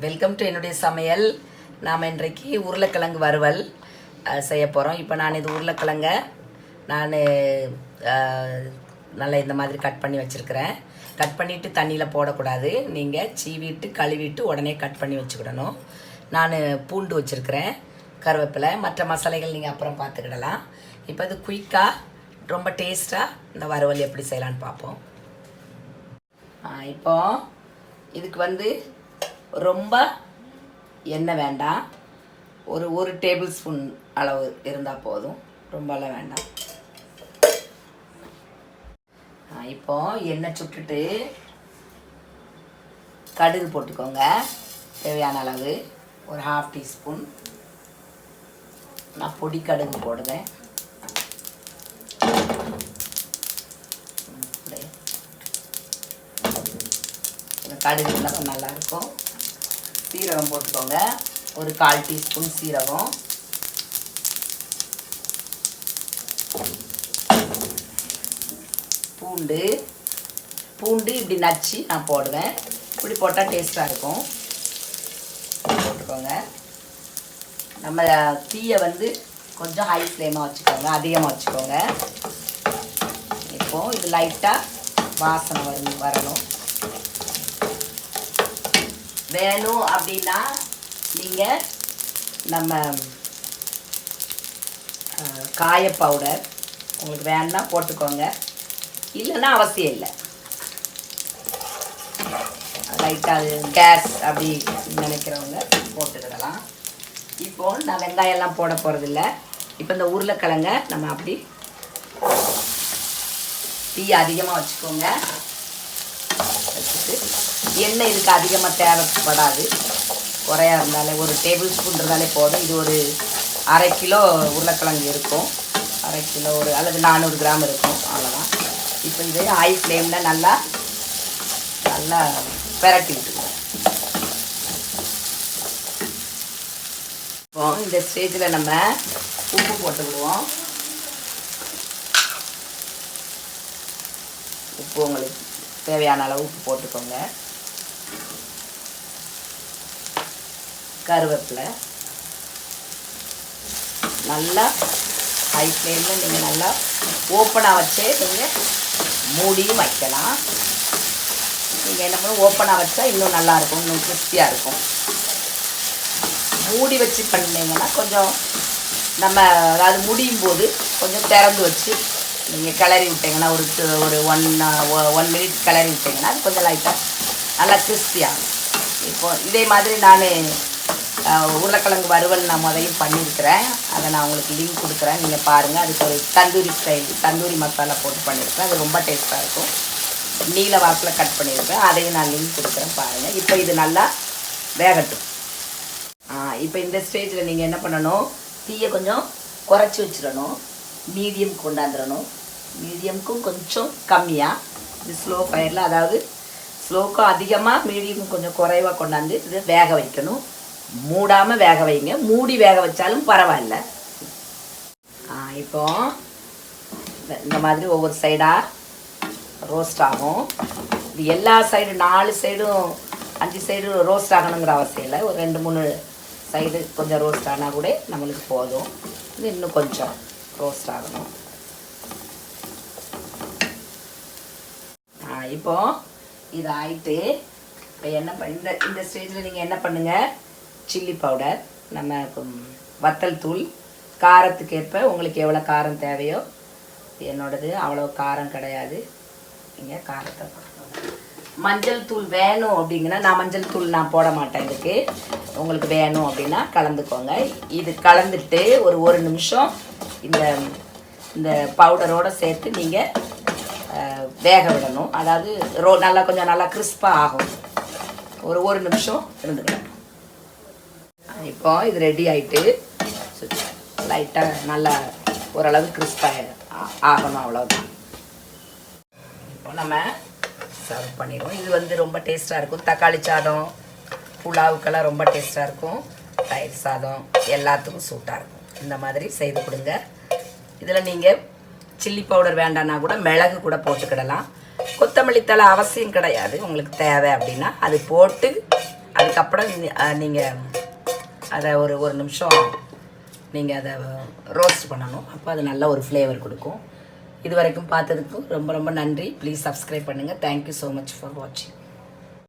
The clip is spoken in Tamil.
வெல்கம் டு என்னுடைய சமையல். நாம் இன்றைக்கு உருளைக்கிழங்கு வறுவல் செய்ய போகிறோம். இப்போ நான் இது உருளைக்கிழங்க நல்லா இந்த மாதிரி கட் பண்ணி வச்சுருக்கிறேன். கட் பண்ணிவிட்டு தண்ணியில் போடக்கூடாது. நீங்கள் சீவிட்டு கழுவிட்டு உடனே கட் பண்ணி வச்சுக்கிடணும். நான் பூண்டு வச்சுருக்கிறேன், கருவேப்பிலை, மற்ற மசாலைகள் நீங்கள் அப்புறம் பார்த்துக்கிடலாம். இப்போ இது குயிக்காக ரொம்ப டேஸ்ட்டாக இந்த வறுவல் எப்படி செய்யலான்னு பார்ப்போம். இப்போ இதுக்கு ரொம்ப எண்ணெய் வேண்டாம். ஒரு டேபிள் ஸ்பூன் அளவு இருந்தால் போதும், ரொம்பலாம் வேண்டாம். இப்போ எண்ணெய் சுட்டுட்டு கடுகு போட்டுக்கோங்க. தேவையான அளவு ஒரு 1/2 டீஸ்பூன் நான் பொடி கடுகு போடுவேன். கடுகு எல்லாம் நல்லாயிருக்கும். சீரகம் போட்டுக்கோங்க, ஒரு 1/4 டீஸ்பூன் சீரகம். பூண்டு இப்படி நச்சு நான் போடுவேன். இப்படி போட்டால் டேஸ்ட்டாக இருக்கும். போட்டுக்கோங்க. நம்ம தீயை கொஞ்சம் ஹை ஃப்ளேமாக வச்சுக்கோங்க, அதிகமாக வச்சுக்கோங்க. இப்போது இது லைட்டாக வாசனை வரணும். வேணும் அப்படின்னா நீங்கள் நம்ம காய பவுடர் உங்களுக்கு வேணுன்னா போட்டுக்கோங்க, இல்லைன்னா அவசியம் இல்லை. லைட்டாக கேஸ் அப்படி நினைக்கிறவங்க போட்டுக்கிடலாம். இப்போது நான் வெங்காயம்லாம் போட போகிறதில்ல. இப்போ இந்த உருளைக்கிழங்க நம்ம அப்படி தீ அதிகமாக வச்சுக்கோங்க. வச்சுட்டு எண்ணெய் இதுக்கு அதிகமாக தேவைப்படாது, குறையா இருந்தாலே ஒரு டேபிள் ஸ்பூன் இருந்தாலே போதும். இது ஒரு 1/2 கிலோ உருளைக்கிழங்கு இருக்கும், 1/2 கிலோ அல்லது 400 கிராம் இருக்கும், அவ்வளோதான். இப்போ இது ஹை ஃப்ளேமில் நல்லா பெரட்டி விட்டுக்குவோம். இப்போ இந்த ஸ்டேஜில் நம்ம உப்பு போட்டுக்கிடுவோம். உப்பு உங்களுக்கு தேவையான அளவு உப்பு போட்டுக்கோங்க. கருவேப்பிலை நல்லா ஹை ஃப்ளேமில் நீங்கள் நல்லா ஓப்பனாக வச்சே நீங்கள் மூடியும் வைக்கலாம். நீங்கள் என்ன பண்ணணும், ஓப்பனாக வச்சா இன்னும் நல்லாயிருக்கும், இன்னும் கிறிஸ்பியாக இருக்கும். மூடி வச்சு பண்ணிங்கன்னா கொஞ்சம் நம்ம அதாவது முடியும் போது கொஞ்சம் திறந்து வச்சு நீங்கள் கிளறி விட்டிங்கன்னா ஒரு 1 மினிட் கிளறி விட்டிங்கன்னா அது கொஞ்சம் லைட்டாக நல்லா கிறிஸ்பியாகும். இப்போது இதே மாதிரி நான் உருளைக்கிழங்கு வறுவல் நான் முதலையும் பண்ணியிருக்கிறேன். அதை நான் உங்களுக்கு லிங்க் கொடுக்குறேன், நீங்கள் பாருங்கள். அதுக்கு ஒரு தந்தூரி மசாலா போட்டு பண்ணியிருக்கிறேன். அது ரொம்ப டேஸ்ட்டாக இருக்கும். நீல வாக்கில் கட் பண்ணியிருப்பேன், அதையும் நான் லிங்க் கொடுக்குறேன், பாருங்கள். இப்போ இது நல்லா வேகட்டும். இப்போ இந்த ஸ்டேஜில் நீங்கள் என்ன பண்ணணும், தீயை கொஞ்சம் குறைச்சி வச்சிடணும், மீடியம் கொண்டாந்துடணும். மீடியமுக்கும் கொஞ்சம் கம்மியாக, இது ஸ்லோ ஃபயரில், அதாவது ஸ்லோக்கும் அதிகமாக மீடியம் கொஞ்சம் குறைவாக கொண்டாந்து இது வேக வைக்கணும். மூடாமல் வேக வைங்க, மூடி வேக வச்சாலும் பரவாயில்ல. இப்போ இந்த மாதிரி ஒவ்வொரு சைடாக ரோஸ்ட் ஆகும். இது எல்லா சைடும் 4 சைடும் 5 சைடும் ரோஸ்ட் ஆகணுங்கிற அவசியம் இல்லை. ஒரு 2-3 சைடு கொஞ்சம் ரோஸ்ட் ஆனால் கூட நம்மளுக்கு போதும். இது இன்னும் கொஞ்சம் ரோஸ்ட் ஆகணும். இப்போது இது ஆயிட்டு இப்போ என்ன இந்த ஸ்டேஜில் நீங்கள் என்ன பண்ணுங்கள், சில்லி பவுடர், நம்ம வத்தல் தூள், காரத்துக்கு ஏற்ப உங்களுக்கு எவ்வளோ காரம் தேவையோ. என்னோடது அவ்வளோ காரம் கிடையாது, நீங்கள் காரத்தை போட்டுக்கோங்க. மஞ்சள் தூள் வேணும் அப்படிங்கன்னா, நான் மஞ்சள் தூள் நான் போட மாட்டேன் இதுக்கு. உங்களுக்கு வேணும் அப்படின்னா கலந்துக்கோங்க. இது கலந்துட்டு ஒரு 1 நிமிஷம் இந்த பவுடரோடு சேர்த்து நீங்கள் வேக விடணும். அதாவது கொஞ்சம் நல்லா கிறிஸ்பாக ஆகும். ஒரு 1 நிமிஷம் இருந்துக்கலாம். இப்போ இது ரெடி ஆகிட்டு லைட்டாக நல்லா ஓரளவு கிறிஸ்பாக ஆகணும், அவ்வளோதான். இப்போ நம்ம சர்வ் பண்ணிடுவோம். இது ரொம்ப டேஸ்ட்டாக இருக்கும். தக்காளி சாதம், புலாவுக்கெல்லாம் ரொம்ப டேஸ்ட்டாக இருக்கும். தயிர் சாதம் எல்லாத்துக்கும் சூட்டாக இருக்கும். இந்த மாதிரி செய்து கொடுங்க. இதில் நீங்கள் சில்லி பவுடர் வேண்டான்னா கூட மிளகு கூட போட்டுக்கிடலாம். கொத்தமல்லி தழை அவசியம் கிடையாது, உங்களுக்கு தேவை அப்படின்னா அது போட்டு அதுக்கப்புறம் நீங்கள் அதை ஒரு நிமிஷம் நீங்கள் அதை ரோஸ்ட் பண்ணணும். அப்போ அது நல்ல ஒரு ஃப்ளேவர் கொடுக்கும். இது வரைக்கும் பார்த்ததுக்கும் ரொம்ப ரொம்ப நன்றி. ப்ளீஸ் சப்ஸ்கிரைப் பண்ணுங்கள். தேங்க்யூ ஸோ மச் ஃபார் வாட்சிங்.